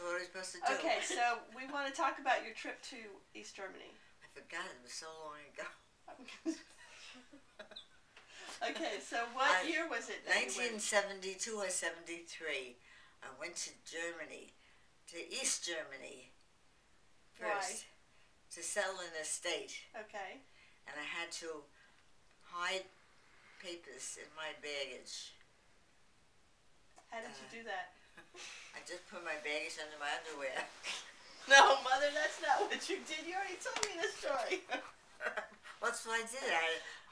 what are we supposed to do? Okay, so we want to talk about your trip to East Germany. I forgot, it was so long ago. Okay, so what year was it? 1972 or 73. I went to Germany, to East Germany first. Why? To sell an estate. Okay. And I had to hide papers in my baggage. How did you do that? I just put my baggage under my underwear. No, Mother, that's not what you did. You already told me the story. That's what I did.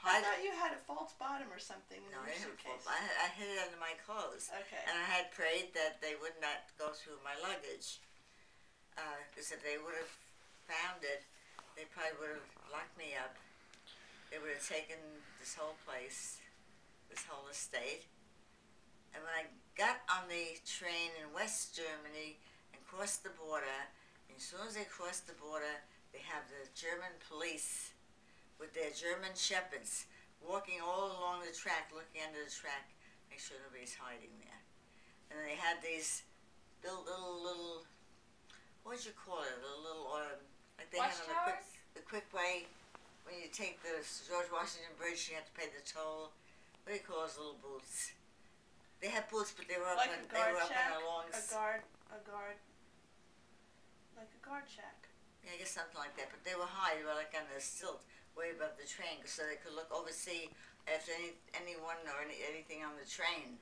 I thought you had a false bottom or something in your suitcase. I hid it under my clothes. Okay. And I had prayed that they would not go through my luggage. Because if they would have found it, they probably would have locked me up. They would have taken this whole place, this whole estate. And when I got on the train in West Germany and crossed the border, and as soon as they crossed the border, they have the German police with their German shepherds walking all along the track, looking under the track, make sure nobody's hiding there. And then they had these little what would you call it? A little, like they have on the quick way, when you take the George Washington Bridge, you have to pay the toll. What do you call those little booths? They had booths, but they were up, like on, a guard shack? On a long... Like a guard shack. Yeah, I guess something like that, but they were high, they were like on a stilt, way above the train, so they could look oversee if anyone or anything on the train.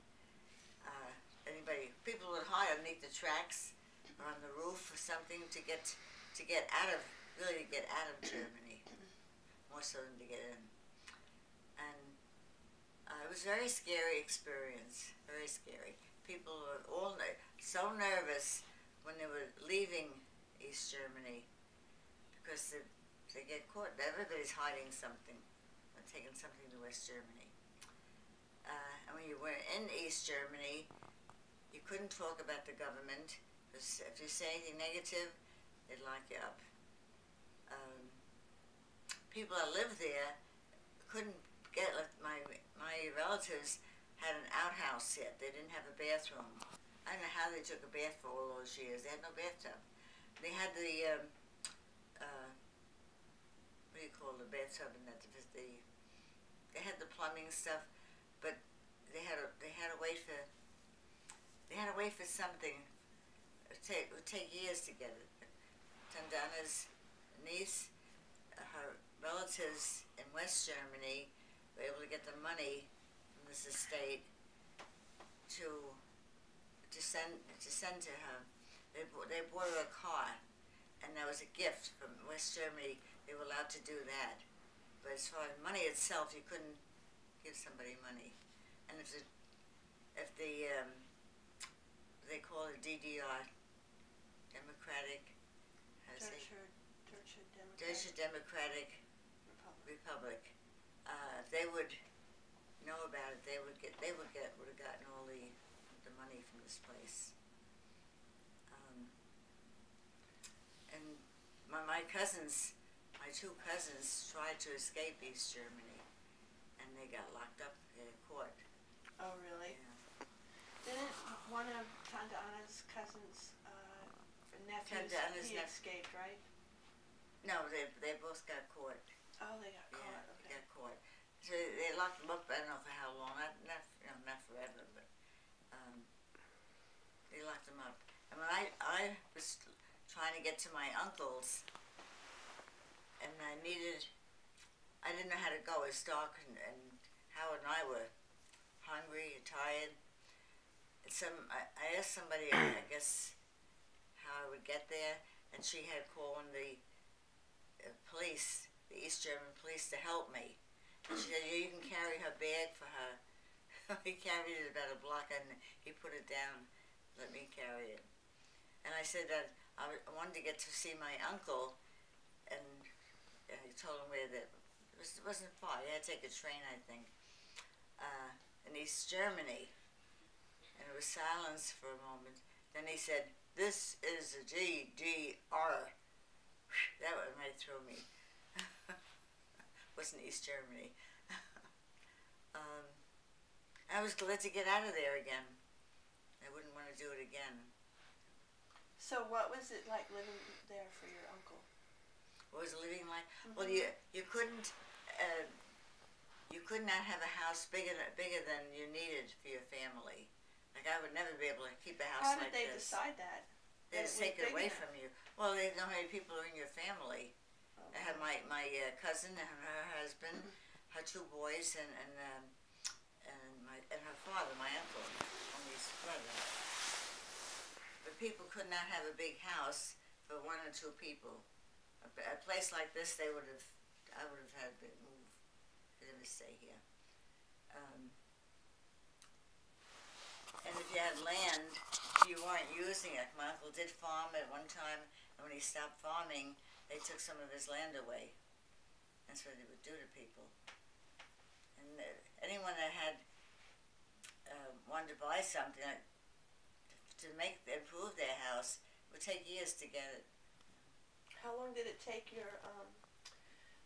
People would hide underneath the tracks or on the roof or something to get out of, really to get out of Germany, more so than to get in. And it was a very scary experience, very scary. People were all so nervous when they were leaving East Germany because they get caught. Everybody's hiding something, or taking something to West Germany. And when you were in East Germany, you couldn't talk about the government, because if you say anything negative, they'd lock you up. People that lived there couldn't get, like my relatives had an outhouse yet. They didn't have a bathroom. I don't know how they took a bath for all those years. They had no bathtub. They had the, what do you call the bathtub and that? They had the plumbing stuff, but they had to wait for something. It would take years to get it. Tandana's niece, her relatives in West Germany were able to get the money from this estate to send to her. They bought her a car, and that was a gift from West Germany. They were allowed to do that. But as far as money itself, you couldn't give somebody money. And if they call it DDR, Democratic, Deutsche Democratic Republic. If they would know about it, would have gotten all the money from this place. And my cousins, my two cousins, tried to escape East Germany, and they got locked up in court. Oh, really? Yeah. Didn't one of Tante Anna's cousins, nephews, he escaped, right? No, they both got caught. Oh, they got caught. Yeah, okay. They got caught. So they locked them up. I don't know for how long. Not forever, but they locked them up. And when I was trying to get to my uncle's, and I didn't know how to go. It was dark, and Howard and I were hungry and tired. And I asked somebody, I guess, how I would get there, and she had called the police, the East German police, to help me. And she said, you can carry her bag for her. He carried it about a block, and he put it down, let me carry it. And I said that I wanted to get to see my uncle, and I told him where it wasn't far. You had to take a train, I think, in East Germany. And it was silence for a moment. Then he said, this is a GDR. That went right through me. Wasn't East Germany. I was glad to get out of there again. I wouldn't want to do it again. So what was it like living there for your uncle? What was living like? Mm-hmm. Well, you couldn't you could not have a house bigger than you needed for your family. Like I would never be able to keep a house How did like they this. decide that? They That just it was take it big away enough? from you. Well, they know how many people are in your family. Oh, I had my cousin and her husband, her two boys, and her father, my uncle, only his brother. But people could not have a big house for one or two people. A place like this, I would have had to move. They never stay here. And if you had land, you weren't using it. My uncle did farm at one time, and when he stopped farming, they took some of his land away. That's what they would do to people. And anyone that had wanted to buy something to improve their house, it would take years to get it. How long did it take your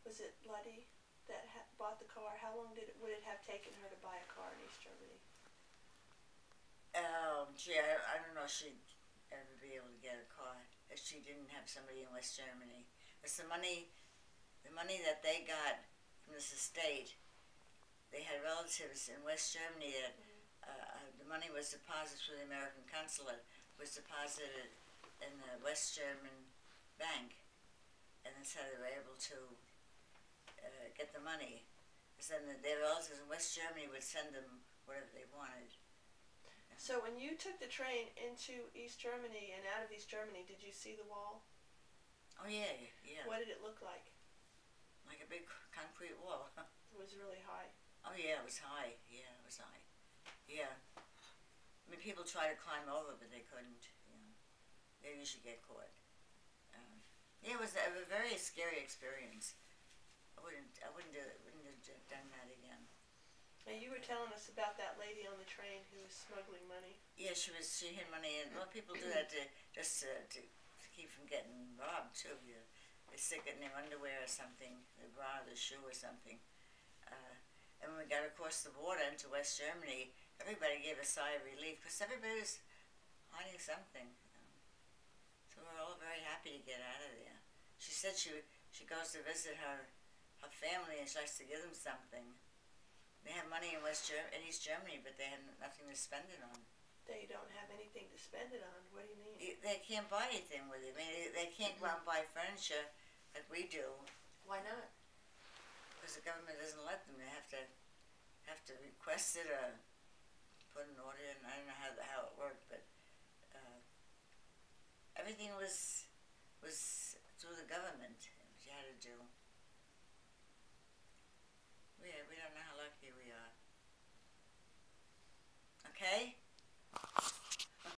was it Letty that bought the car? How long would it have taken her to buy a car in East Germany? Gee, I don't know if she'd ever be able to get a car if she didn't have somebody in West Germany. It's the money that they got from this estate. They had relatives in West Germany that the money was deposited through the American consulate, was deposited in the West German bank, and that's how they were able to get the money. Because then their relatives in West Germany would send them whatever they wanted. So when you took the train into East Germany and out of East Germany, did you see the wall? Oh yeah, yeah. What did it look like? Like a big concrete wall. It was really high. Oh yeah, it was high. Yeah, it was high. Yeah. I mean, people try to climb over, but they couldn't. You know, they usually get caught. Yeah, it was a very scary experience. I wouldn't have done that again. Now you were telling us about that lady on the train who was smuggling money. Yeah, she hid money, and well, people do that to keep from getting robbed too. They stick it in their underwear or something, their bra, their shoe or something. And when we got across the border into West Germany, everybody gave a sigh of relief because everybody was hiding something. So we were all very happy to get out of there. She said she goes to visit her family and she likes to give them something. They have money in East Germany, but they have nothing to spend it on. They don't have anything to spend it on. What do you mean? They can't buy anything with it. I mean, they can't go out and buy furniture like we do. Why not? Because the government doesn't let them. They have to request it or put an order in. I don't know how it worked, but everything was through the government. What you had to do.